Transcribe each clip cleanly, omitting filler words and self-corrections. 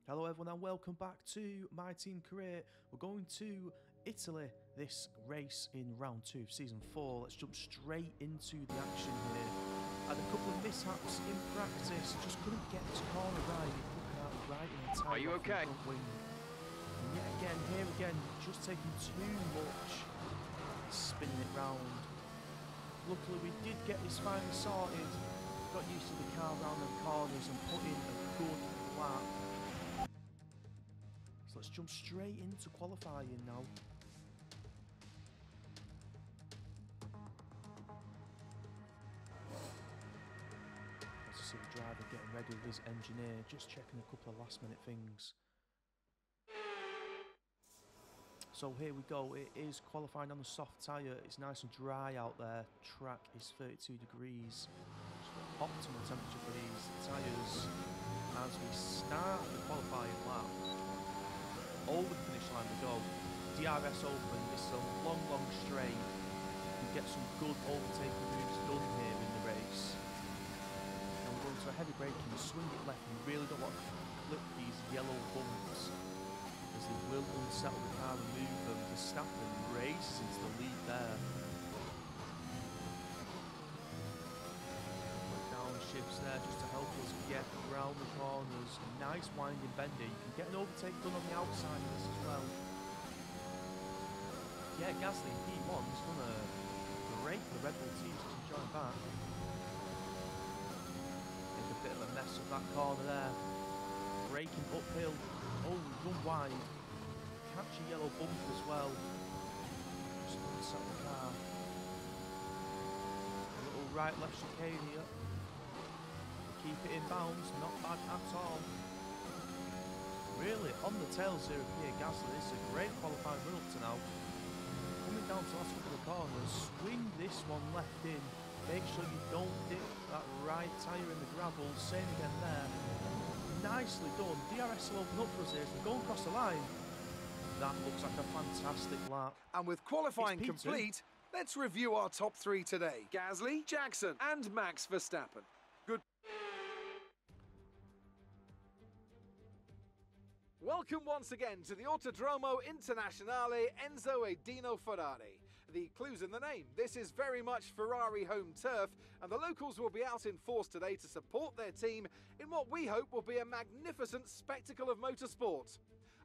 Hello everyone and welcome back to my team career. We're going to Italy this race in round 2 of season 4. Let's jump straight into the action here. Had a couple of mishaps in practice, just couldn't get this corner right. Looking out right in the time. Are you okay? And yet again, just taking too much, spinning it round. Luckily we did get this finally sorted. Got used to the car round the corners and put in a good lap. So let's jump straight into qualifying now. Let's see the driver getting ready with his engineer, just checking a couple of last minute things. So here we go, it is qualifying on the soft tyre. It's nice and dry out there. Track is 32 degrees. Optimal temperature for these tyres as we start the qualifying lap. Over the finish line we go. DRS open, this is a long straight. We get some good overtaking moves done here in the race. And we're going to a heavy braking, swing it left, and you really don't want to clip these yellow bumps as they will unsettle the car and move them. Verstappen races into the lead there. Shifts there just to help us get around the corners. Nice winding bender. You can get an overtake done on the outside of this as well. Yeah, Gasly in P1 has done a great for the Red Bull team to join back. Make a bit of a mess of that corner there. Braking uphill. Oh, run wide. Catch a yellow bump as well. Just unset the car. A little right left chicane here. Keep it in bounds, not bad at all. Really, on the tails here of Pierre Gasly, this is a great qualifying run up to now. Coming down to the last couple of corners, swing this one left in. Make sure you don't dip that right tyre in the gravel. Same again there. Nicely done. DRS will open up for us here as we're going across the line. That looks like a fantastic lap. And with qualifying complete, let's review our top 3 today. Gasly, Jackson and Max Verstappen. Good. Welcome once again to the Autodromo Internazionale Enzo e Dino Ferrari. The clue's in the name. This is very much Ferrari home turf, and the locals will be out in force today to support their team in what we hope will be a magnificent spectacle of motorsport.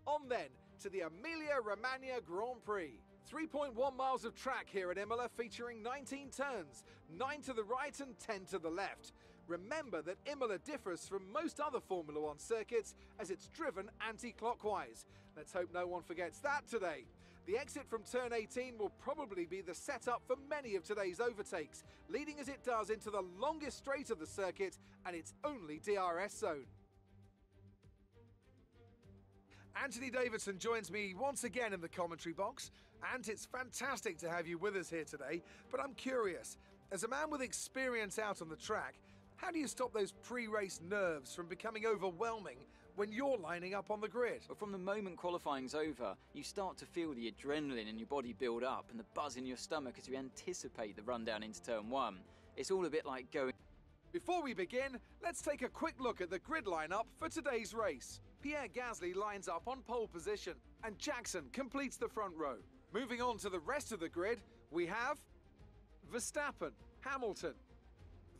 On then to the Emilia-Romagna Grand Prix. 3.1 miles of track here at Imola, featuring 19 turns, 9 to the right and 10 to the left. Remember that Imola differs from most other Formula 1 circuits as it's driven anti-clockwise. Let's hope no one forgets that today. The exit from turn 18 will probably be the setup for many of today's overtakes, leading as it does into the longest straight of the circuit and its only DRS zone. Anthony Davidson joins me once again in the commentary box, and it's fantastic to have you with us here today. But I'm curious, as a man with experience out on the track, how do you stop those pre-race nerves from becoming overwhelming when you're lining up on the grid? Well, from the moment qualifying's over, you start to feel the adrenaline in your body build up and the buzz in your stomach as you anticipate the run down into turn 1. It's all a bit like going... Before we begin, let's take a quick look at the grid lineup for today's race. Pierre Gasly lines up on pole position, and Jackson completes the front row. Moving on to the rest of the grid, we have Verstappen, Hamilton,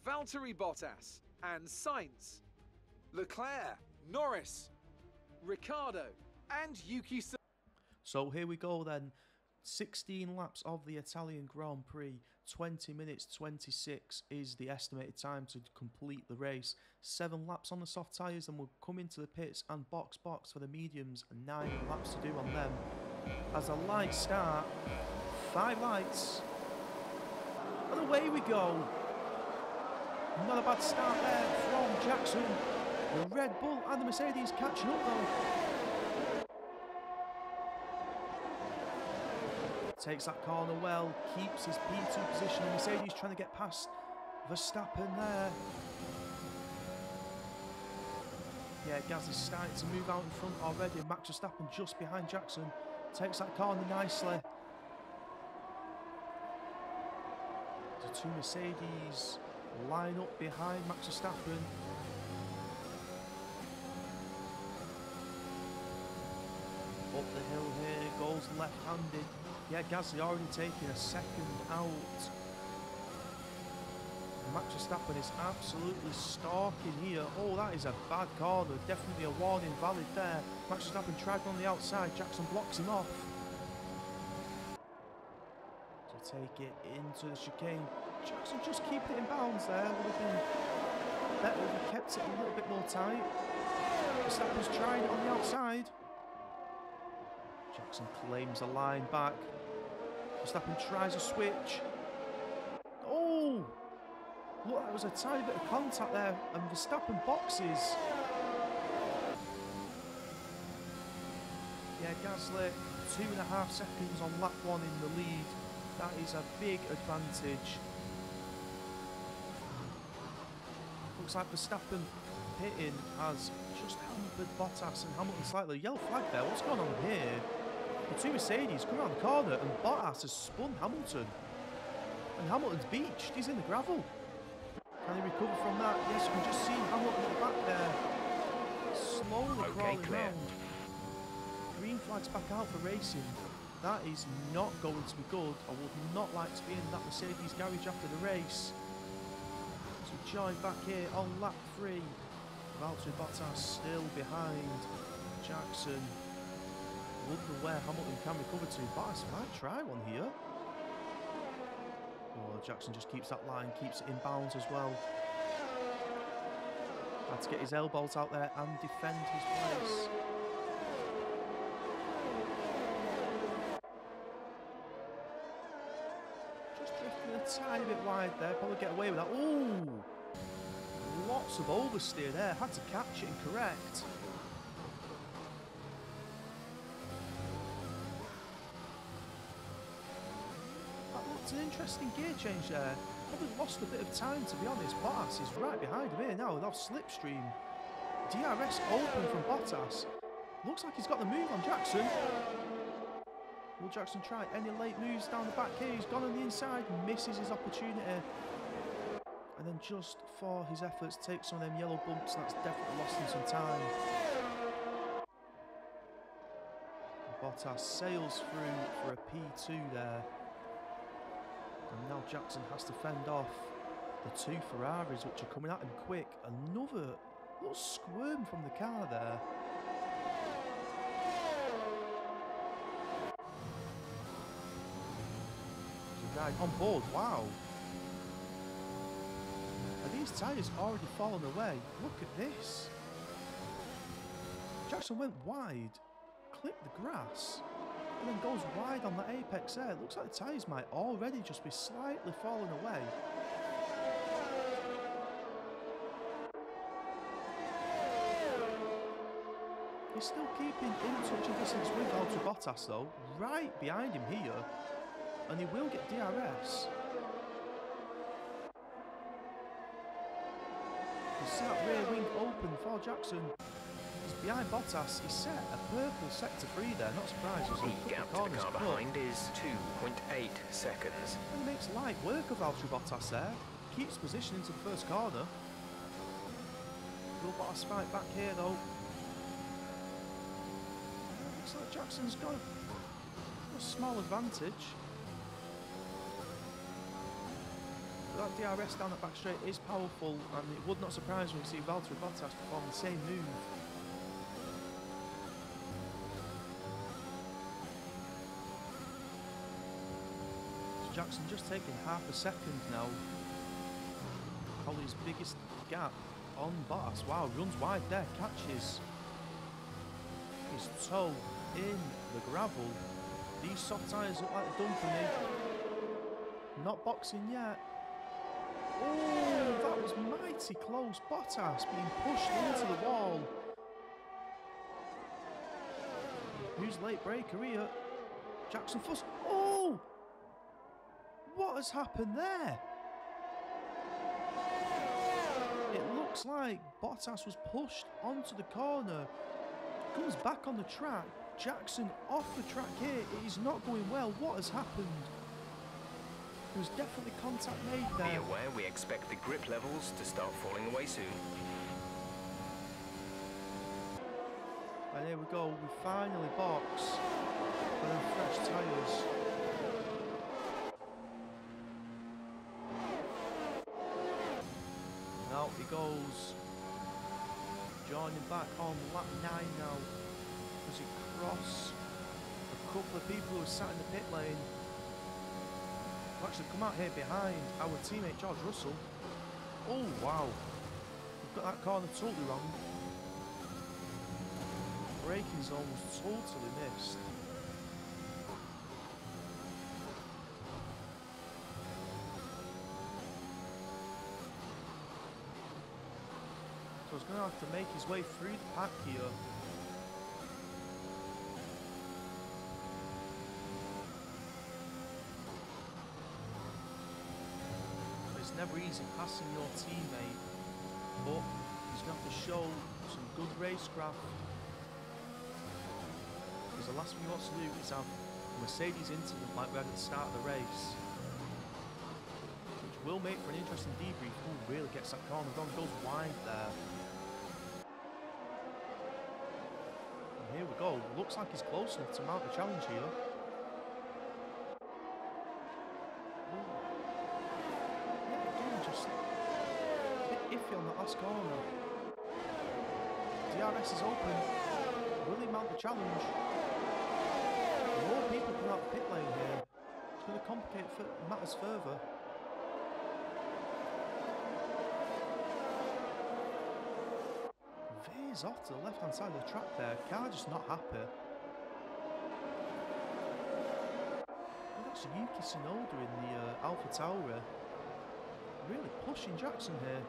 Valtteri Bottas, and Sainz, Leclerc, Norris, Ricciardo, and Yuki. So here we go then. 16 laps of the Italian Grand Prix, 20 minutes 26 is the estimated time to complete the race. 7 laps on the soft tyres, and we'll come into the pits and box for the mediums, 9 laps to do on them. As a light start, 5 lights, and away we go. Not a bad start there from Jackson. The Red Bull and the Mercedes catching up though. Takes that corner well, keeps his P2 position, and Mercedes trying to get past Verstappen there. Yeah, Gasly's starting to move out in front already. Max Verstappen just behind Jackson. Takes that corner nicely. The 2 Mercedes line up behind Max Verstappen. up the hill here, goes left-handed. Yeah, Gasly already taking a second out. Max Verstappen is absolutely stalking here. Oh, that is a bad corner. Definitely a warning valid there. Max Verstappen tried on the outside. Jackson blocks him off. To take it into the chicane. Jackson just keep it in bounds there. Would have been better if he kept it a little bit more tight. Verstappen's trying it on the outside. Jackson claims a line back. Verstappen tries a switch. Oh! Look, there was a tiny bit of contact there, and Verstappen boxes. Yeah, Gasly, 2.5 seconds on lap 1 in the lead. That is a big advantage. Looks like Verstappen hitting has just hampered Bottas and Hamilton slightly. Yellow flag there. What's going on here? The two Mercedes come around the corner and Bottas has spun Hamilton. And Hamilton's beached. He's in the gravel. Can he recover from that? Yes, you can just see Hamilton at the back there. Slowly crawling round. Green flag's back out for racing. That is not going to be good. I would not like to be in that Mercedes garage after the race. So join back here on lap 3. Valtteri Bottas still behind Jackson. Wonder where Hamilton can recover to. Bottas might try one here. Oh, Jackson just keeps that line, keeps it in bounds as well. Had to get his elbows out there and defend his place. Just drifting a tiny bit wide there, probably get away with that. Ooh! Lots of oversteer there, had to catch it and correct. It's an interesting gear change there. Probably lost a bit of time, to be honest. Bottas is right behind him here now with off slipstream. DRS open from Bottas. Looks like he's got the move on Jackson. Will Jackson try any late moves down the back here? He's gone on the inside, misses his opportunity. And then just for his efforts, takes some of them yellow bumps. That's definitely lost him some time. Bottas sails through for a P2 there. And now Jackson has to fend off the two Ferraris, which are coming at him quick. Another little squirm from the car there. The guy on board, wow. Are these tyres already fallen away? Look at this. Jackson went wide, clipped the grass, and then goes wide on the apex there. It looks like the tyres might already just be slightly falling away. He's still keeping in touching distance with Valtteri Bottas though, right behind him here, and he will get DRS. You see that rear wing open for Jackson. He's behind Bottas. He set a purple sector 3 there, not surprised. The gap to the car behind is 2.8 seconds. And he makes light work of Valtteri Bottas there. Keeps position into the first corner. Will Bottas fight back here though? Looks like Jackson's got a small advantage. That DRS down that back straight is powerful, and it would not surprise me to see Valtteri Bottas perform the same move. So Jackson just taking half a second now. Probably his biggest gap on Bottas. Wow, runs wide there, catches his toe in the gravel. These soft tyres look like they're done for me. Not boxing yet. Oh, that was mighty close. Bottas being pushed into the wall. Who's late breaker here? Jackson Fuss. Oh! What has happened there? It looks like Bottas was pushed onto the corner. Comes back on the track. Jackson off the track here. It is not going well. What has happened? There was definitely contact made there. Be aware we expect the grip levels to start falling away soon. And here we go. We finally box for them fresh tyres. And out he goes. Joining back on lap 9 now. Does he cross a couple of people who are sat in the pit lane? We'll actually come out here behind our teammate George Russell. Oh wow. We've got that corner totally wrong. Braking zone was totally missed. So he's going to have to make his way through the pack here. It's never easy passing your teammate, but he's going to have to show some good racecraft. Because the last thing he wants to do is have a Mercedes incident like we had at the start of the race, which will make for an interesting debrief. Who really gets that corner done, goes wide there. And here we go, looks like he's close enough to mount the challenge here. Yeah, again, just a bit iffy on that last corner. DRS is open. Will he mount the challenge? More people come out the pit lane here. It's going to complicate matters further. Veers off to the left hand side of the track there. Car just not happy. And that's Yuki Tsunoda in the Alpha Tauri. Really pushing Jackson here.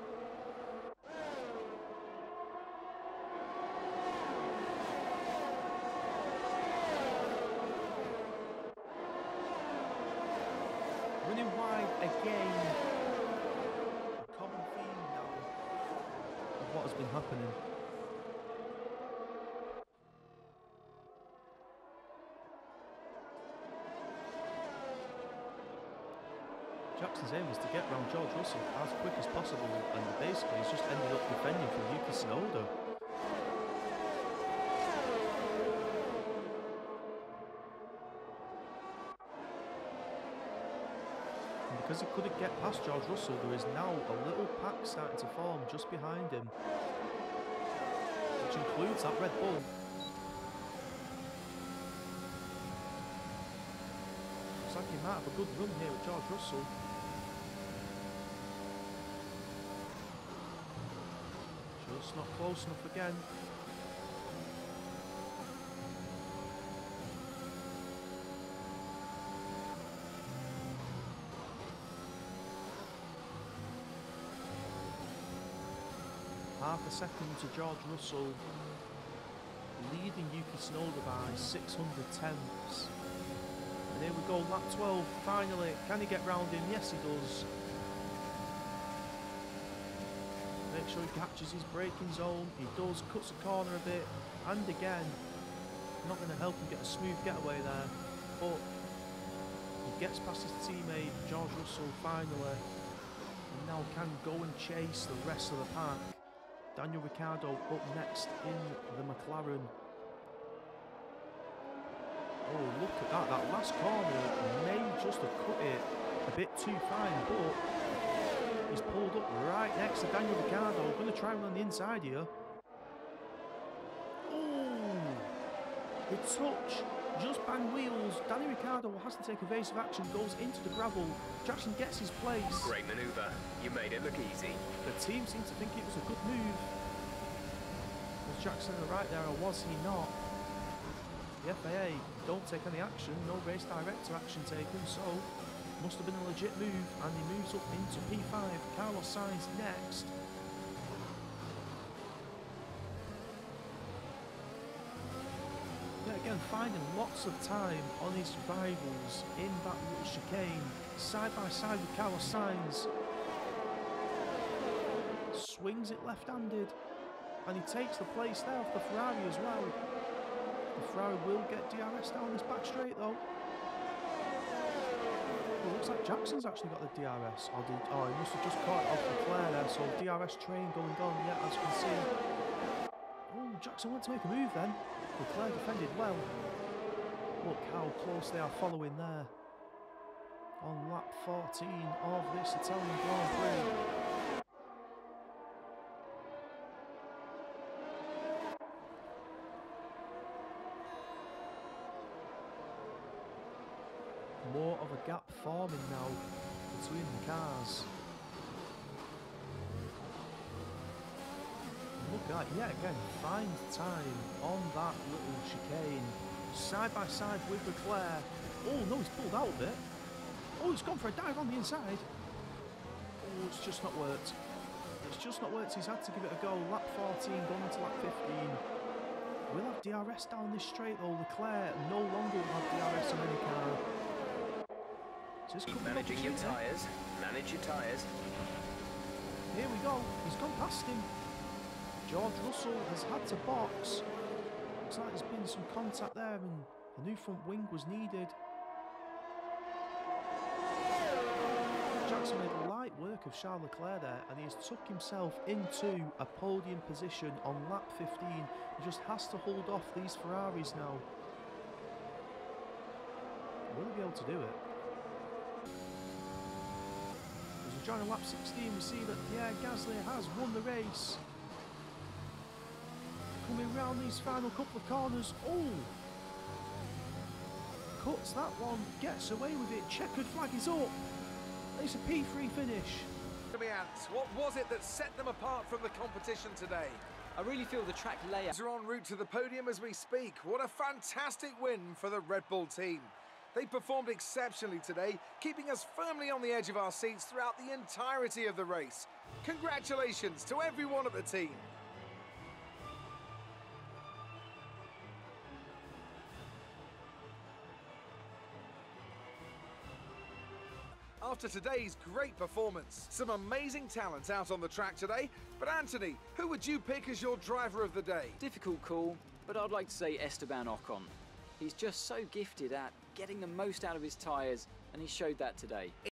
Running wide again. A common theme now of what has been happening. Jackson's aim was to get round George Russell as quick as possible, and basically he's just ended up defending from Yuki Tsunoda. Because he couldn't get past George Russell, there is now a little pack starting to form just behind him, which includes that Red Bull. Looks like he might have a good run here with George Russell. Just not close enough again. Half a second to George Russell, leading Yuki Tsunoda by 600 tenths. And here we go, lap 12, finally. Can he get round him? Yes, he does. Make sure he catches his braking zone. He does, cuts the corner a bit, and again, not going to help him get a smooth getaway there, but he gets past his teammate, George Russell, finally, and now can go and chase the rest of the pack. Daniel Ricciardo up next in the McLaren. Oh, look at that. That last corner may just have cut it a bit too fine, but he's pulled up right next to Daniel Ricciardo. Going to try one on the inside here. Oh, the touch. Just bang wheels. Danny Ricciardo has to take evasive action, goes into the gravel. Jackson gets his place. Great manoeuvre. You made it look easy. The team seemed to think it was a good move. Was Jackson right there or was he not? The FAA don't take any action, no race director action taken, so must have been a legit move, and he moves up into P5. Carlos Sainz next. Again, finding lots of time on his rivals in that little chicane, side by side with Carlos Sainz. Swings it left-handed, and he takes the place there of the Ferrari as well. The Ferrari will get DRS down this back straight though. Well, looks like Jackson's actually got the DRS. Or he must have just caught it off Leclerc there, so DRS train going on, yeah, as you can see. Oh, Jackson went to make a move then. Leclerc defended well. Look how close they are following there. On lap 14 of this Italian Grand Prix. More of a gap forming now between the cars. Look at that, yet again, find time on that little chicane. Side by side with Leclerc. Oh no, he's pulled out a bit. Oh, he's gone for a dive on the inside. Oh, it's just not worked. It's just not worked. He's had to give it a go. Lap 14, going into lap 15. We'll have DRS down this straight though. Leclerc no longer will have DRS on any car. Just Keep managing your tyres. Manage your tyres. Here we go. He's gone past him. George Russell has had to box. Looks like there's been some contact there and a new front wing was needed. Jackson made light work of Charles Leclerc there and he has took himself into a podium position on lap 15. He just has to hold off these Ferraris now. Will he be able to do it? As we join on lap 16, we see that Pierre Gasly has won the race. Coming round these final couple of corners. Oh! Cuts that one, gets away with it. Checkered flag is up. It's a P3 finish. What was it that set them apart from the competition today? I really feel the track layout. They're en route to the podium as we speak. What a fantastic win for the Red Bull team. They performed exceptionally today, keeping us firmly on the edge of our seats throughout the entirety of the race. Congratulations to everyone at the team. After today's great performance, some amazing talent out on the track today. But Anthony, who would you pick as your driver of the day? Difficult call, but I'd like to say Esteban Ocon. He's just so gifted at getting the most out of his tyres, and he showed that today.